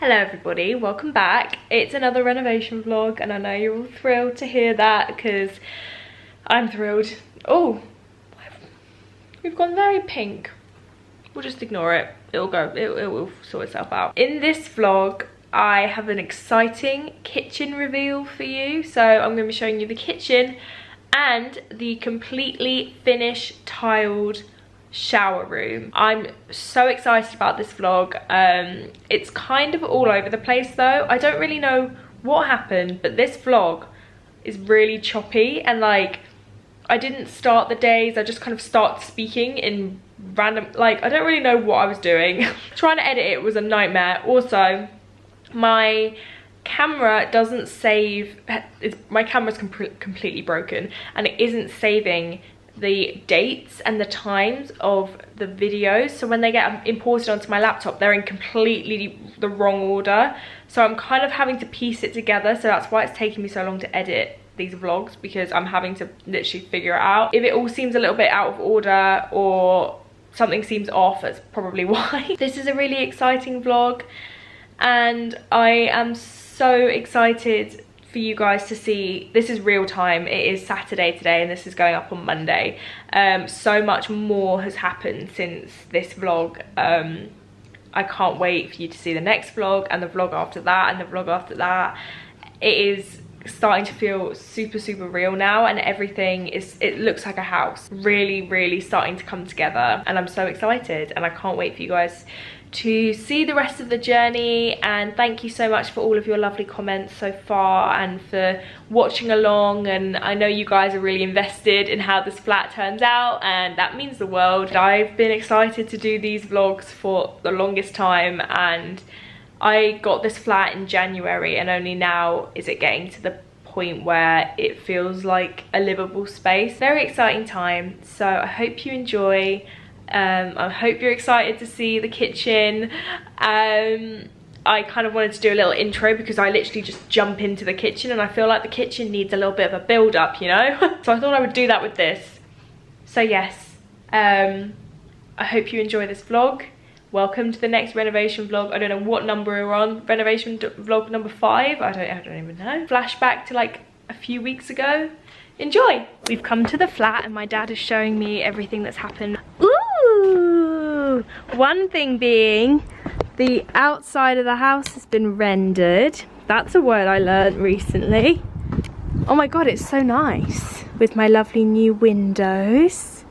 Hello everybody, welcome back. It's another renovation vlog and I know you're all thrilled to hear that because I'm thrilled. Oh, we've gone very pink. We'll just ignore it. It will sort itself out. In this vlog, I have an exciting kitchen reveal for you. So I'm going to be showing you the kitchen and the completely finished tiled shower room. I'm so excited about this vlog. It's kind of all over the place though. I don't really know what happened, but this vlog is really choppy and like I didn't start the days, I just kind of start speaking in random, like I don't really know what I was doing. Trying to edit it was a nightmare. Also, my camera doesn't save, my camera's completely broken and it isn't saving the dates and the times of the videos, so when they get imported onto my laptop they're in completely the wrong order, so I'm kind of having to piece it together. So that's why it's taking me so long to edit these vlogs, because I'm having to literally figure it out. If it all seems a little bit out of order or something seems off, that's probably why. This is a really exciting vlog and I am so excited for you guys to see. This is real time. It is Saturday today and this is going up on Monday. So much more has happened since this vlog. I can't wait for you to see the next vlog and the vlog after that and the vlog after that. It is starting to feel super real now and everything is, it looks like a house. Really starting to come together and I'm so excited and I can't wait for you guys to see the rest of the journey. And thank you so much for all of your lovely comments so far and for watching along, and I know you guys are really invested in how this flat turns out and that means the world. I've been excited to do these vlogs for the longest time and I got this flat in January and only now is it getting to the point where it feels like a livable space. Very exciting time, so I hope you enjoy. I hope you're excited to see the kitchen. I kind of wanted to do a little intro because I literally just jump into the kitchen and I feel like the kitchen needs a little bit of a build up, you know? So I thought I would do that with this. So yes, I hope you enjoy this vlog. Welcome to the next renovation vlog. I don't know what number we're on. Renovation vlog number 5. I don't even know. Flashback to like a few weeks ago. Enjoy. We've come to the flat and my dad is showing me everything that's happened. Ooh! One thing being, the outside of the house has been rendered. That's a word I learned recently. Oh my god, it's so nice. With my lovely new windows.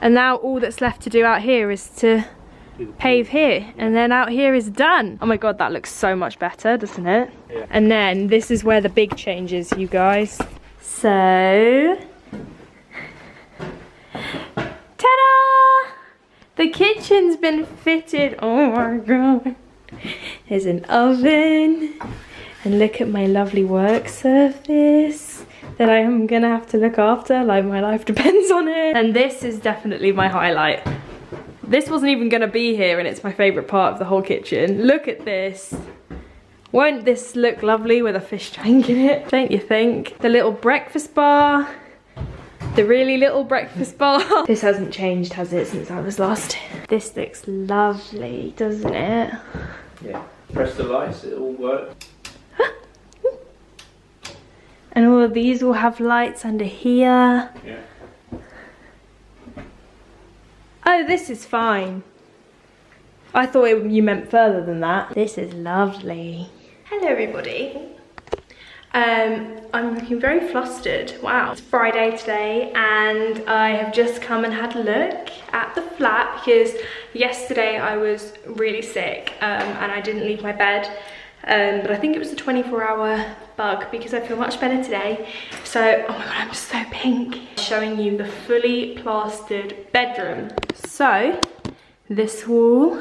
And now all that's left to do out here is to pave here, and then out here is done. Oh my god, that looks so much better, doesn't it? Yeah. And then this is where the big change is, you guys. So, ta-da! The kitchen's been fitted. Oh my god. There's an oven. And look at my lovely work surface that I am gonna have to look after, like my life depends on it. And this is definitely my highlight. This wasn't even gonna be here and it's my favorite part of the whole kitchen. Look at this. Won't this look lovely with a fish tank in it? Don't you think? The little breakfast bar. The really little breakfast bar. This hasn't changed, has it, since I was last here? This looks lovely, doesn't it? Yeah. Press the lights, it all works. And all of these will have lights under here. Yeah. Oh, this is fine. I thought you meant further than that. This is lovely. Hello everybody. I'm looking very flustered. Wow. It's Friday today and I have just come and had a look at the flat because yesterday I was really sick and I didn't leave my bed. But I think it was a 24-hour bug because I feel much better today. So, oh my god, I'm so pink. Showing you the fully plastered bedroom. So, this wall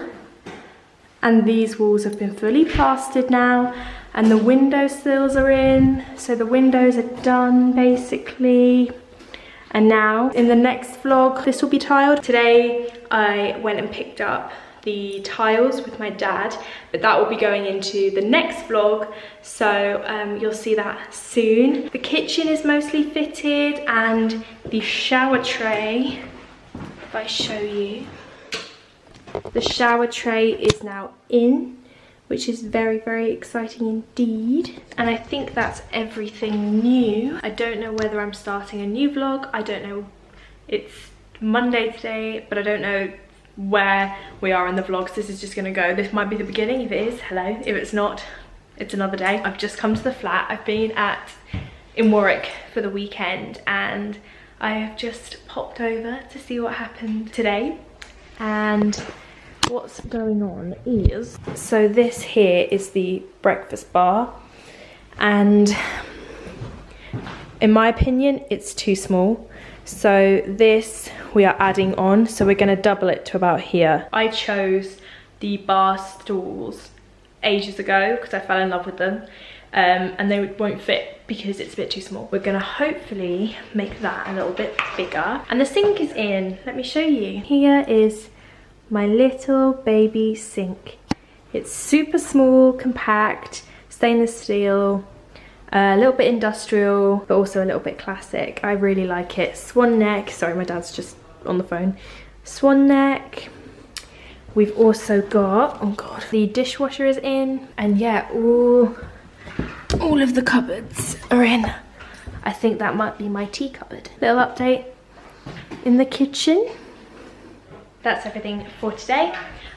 and these walls have been fully plastered now and the window sills are in. So the windows are done basically. And now in the next vlog, this will be tiled. Today, I went and picked up the tiles with my dad, but that will be going into the next vlog, so you'll see that soon. The kitchen is mostly fitted and the shower tray, if I show you, the shower tray is now in which is very, very exciting indeed. And I think that's everything new. I don't know whether I'm starting a new vlog. I don't know. It's Monday today, but I don't know where we are in the vlogs. This is just gonna go. This might be the beginning. If it is, hello. If it's not, it's another day. I've just come to the flat. I've been in Warwick for the weekend, and I have just popped over to see what happened today. And what's going on is, so this here is the breakfast bar, and in my opinion it's too small, so this we are adding on, so we're going to double it to about here. I chose the bar stools ages ago because I fell in love with them, and they won't fit because it's a bit too small. We're going to hopefully make that a little bit bigger, and the sink is in. Let me show you. Here is my little baby sink. It's super small, compact, stainless steel, a little bit industrial, but also a little bit classic. I really like it. Swan neck. Sorry, my dad's just on the phone. Swan neck. We've also got, oh god, the dishwasher is in, and yeah, all of the cupboards are in. I think that might be my tea cupboard. Little update in the kitchen. That's everything for today.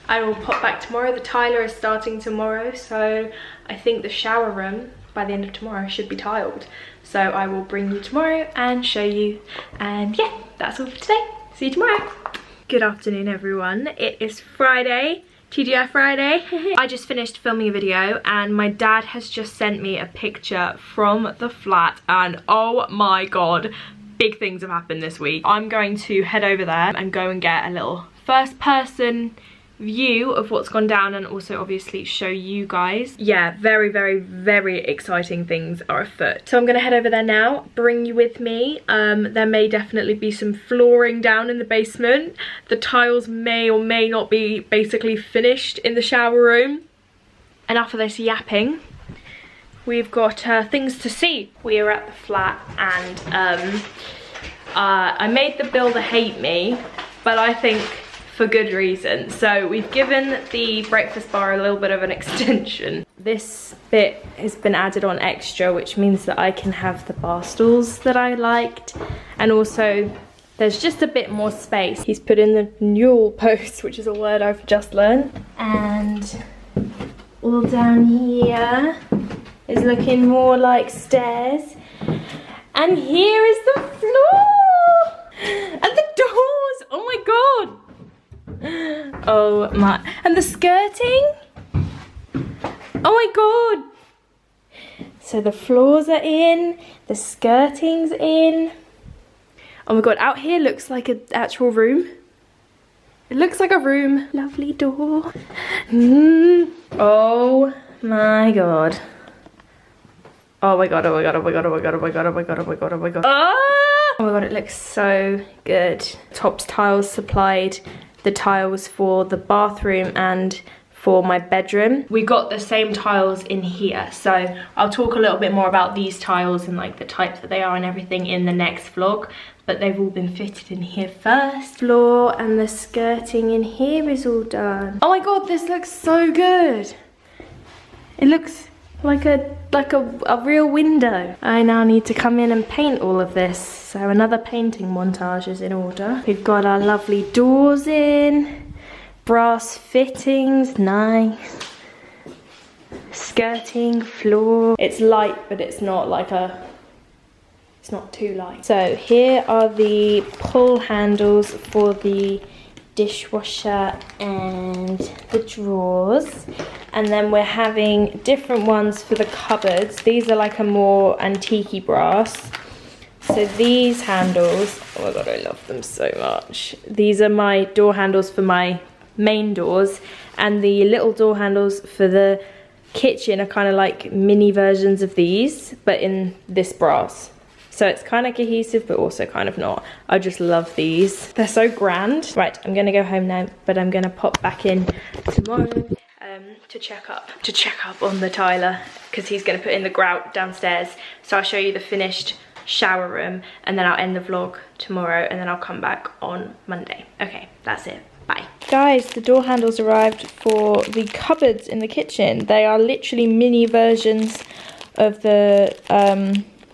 I will pop back tomorrow. The tiler is starting tomorrow, so I think the shower room by the end of tomorrow should be tiled. So I will bring you tomorrow and show you, and yeah, that's all for today. See you tomorrow. Good afternoon, everyone. It is Friday, TGI Friday. I just finished filming a video, and my dad has just sent me a picture from the flat, and oh my god, big things have happened this week. I'm going to head over there and go and get a little first person view of what's gone down, and also obviously show you guys. Yeah, very, very, very exciting things are afoot. So I'm gonna head over there now, bring you with me. There may definitely be some flooring down in the basement. The tiles may or may not be basically finished in the shower room. Enough of this yapping. We've got things to see. We are at the flat, and I made the builder hate me, but I think for good reason. So we've given the breakfast bar a little bit of an extension. This bit has been added on extra, which means that I can have the bar stools that I liked, and also there's just a bit more space. He's put in the newel post, which is a word I've just learned, and all down here is looking more like stairs, and here is the floor and the doors. Oh my god. Oh my, and the skirting. Oh my god. So the floors are in, the skirting's in. Oh my god, out here looks like an actual room. It looks like a room. Lovely door. Oh my god. Oh my god, oh my god, oh my god, oh my god, oh my god, oh my god, oh my god, oh my god. Oh my god, it looks so good. Top's tiles supplied the tiles for the bathroom and for my bedroom. We got the same tiles in here, so I'll talk a little bit more about these tiles and like the type that they are and everything in the next vlog, but they've all been fitted in here first. Floor and the skirting in here is all done. Oh my god, this looks so good. It looks like a real window. I now need to come in and paint all of this. So another painting montage is in order. We've got our lovely doors in, brass fittings, nice. Skirting, floor. It's light, but it's not like it's not too light. So here are the pull handles for the dishwasher and the drawers, and then we're having different ones for the cupboards. These are like a more antique brass. So these handles, oh my god, I love them so much. These are my door handles for my main doors, and the little door handles for the kitchen are kind of like mini versions of these, but in this brass. So it's kind of cohesive, but also kind of not. I just love these. They're so grand. Right, I'm gonna go home now, but I'm gonna pop back in tomorrow to check up on the tiler, because he's gonna put in the grout downstairs. So I'll show you the finished shower room, and then I'll end the vlog tomorrow, and then I'll come back on Monday. Okay, that's it. Bye. Guys, the door handles arrived for the cupboards in the kitchen. They are literally mini versions of the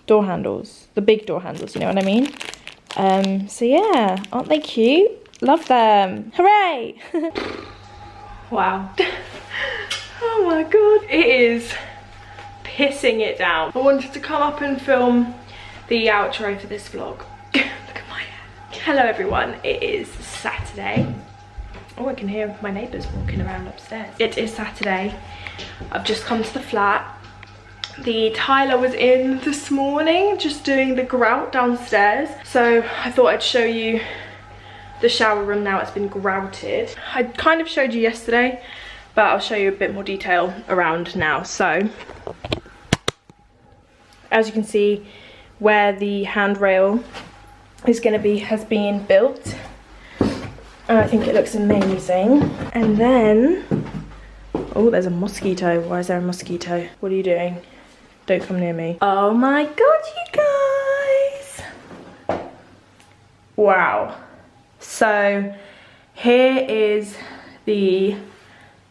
door handles, the big door handles, you know what I mean? So yeah, aren't they cute? Love them. Hooray! Wow. Oh my god, it is pissing it down. I wanted to come up and film the outro for this vlog. Look at my hair. Hello everyone, it is Saturday. Oh, I can hear my neighbours walking around upstairs. It is Saturday. I've just come to the flat. The tiler was in this morning, just doing the grout downstairs. So I thought I'd show you the shower room now it's been grouted. I kind of showed you yesterday, but I'll show you a bit more detail around now. So, as you can see, where the handrail is going to be has been built. And I think it looks amazing. And then, oh, there's a mosquito. Why is there a mosquito? What are you doing? Don't come near me. Oh my god, you guys. Wow. So here is the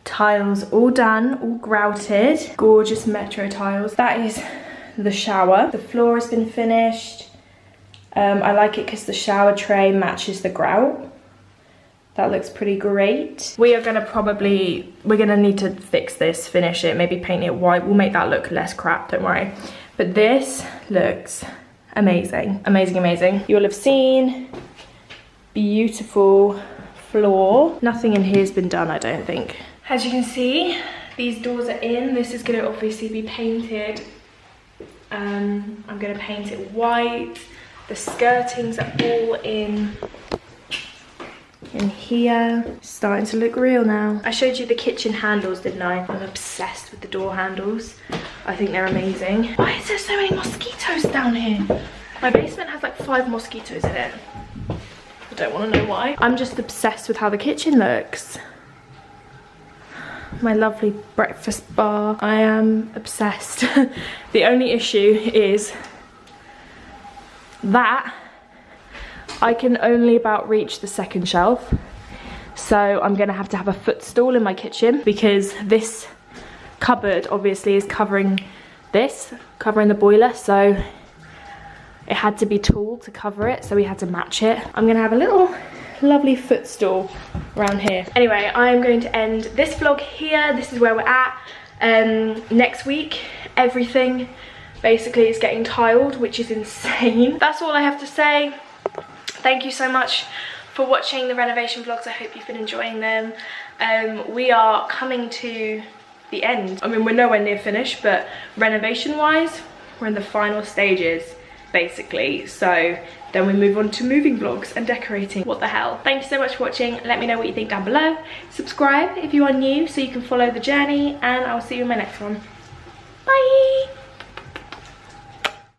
tiles all done, all grouted. Gorgeous metro tiles. That is the shower. The floor has been finished. I like it because the shower tray matches the grout. That looks pretty great. We are gonna we're gonna need to fix this, finish it, maybe paint it white. We'll make that look less crap, don't worry. But this looks amazing, amazing, amazing. You'll have seen beautiful floor. Nothing in here has been done, I don't think. As you can see, these doors are in. This is gonna obviously be painted. I'm gonna paint it white. The skirtings are all in here. Starting to look real now. I showed you the kitchen handles, didn't I? I'm obsessed with the door handles. I think they're amazing. Why is there so many mosquitoes down here? My basement has like 5 mosquitoes in it. I don't want to know why. I'm just obsessed with how the kitchen looks. My lovely breakfast bar. I am obsessed. The only issue is that I can only about reach the second shelf. So I'm gonna have to have a footstool in my kitchen because this cupboard obviously is covering this, covering the boiler. So it had to be tall to cover it, so we had to match it. I'm gonna have a little lovely footstool around here. Anyway, I'm going to end this vlog here. This is where we're at. Next week, everything basically is getting tiled, which is insane. That's all I have to say. Thank you so much for watching the renovation vlogs. I hope you've been enjoying them. We are coming to the end. I mean, we're nowhere near finished, but renovation wise, we're in the final stages basically. So then we move on to moving vlogs and decorating. What the hell. Thank you so much for watching. Let me know what you think down below. Subscribe if you are new so you can follow the journey, and I'll see you in my next one. Bye.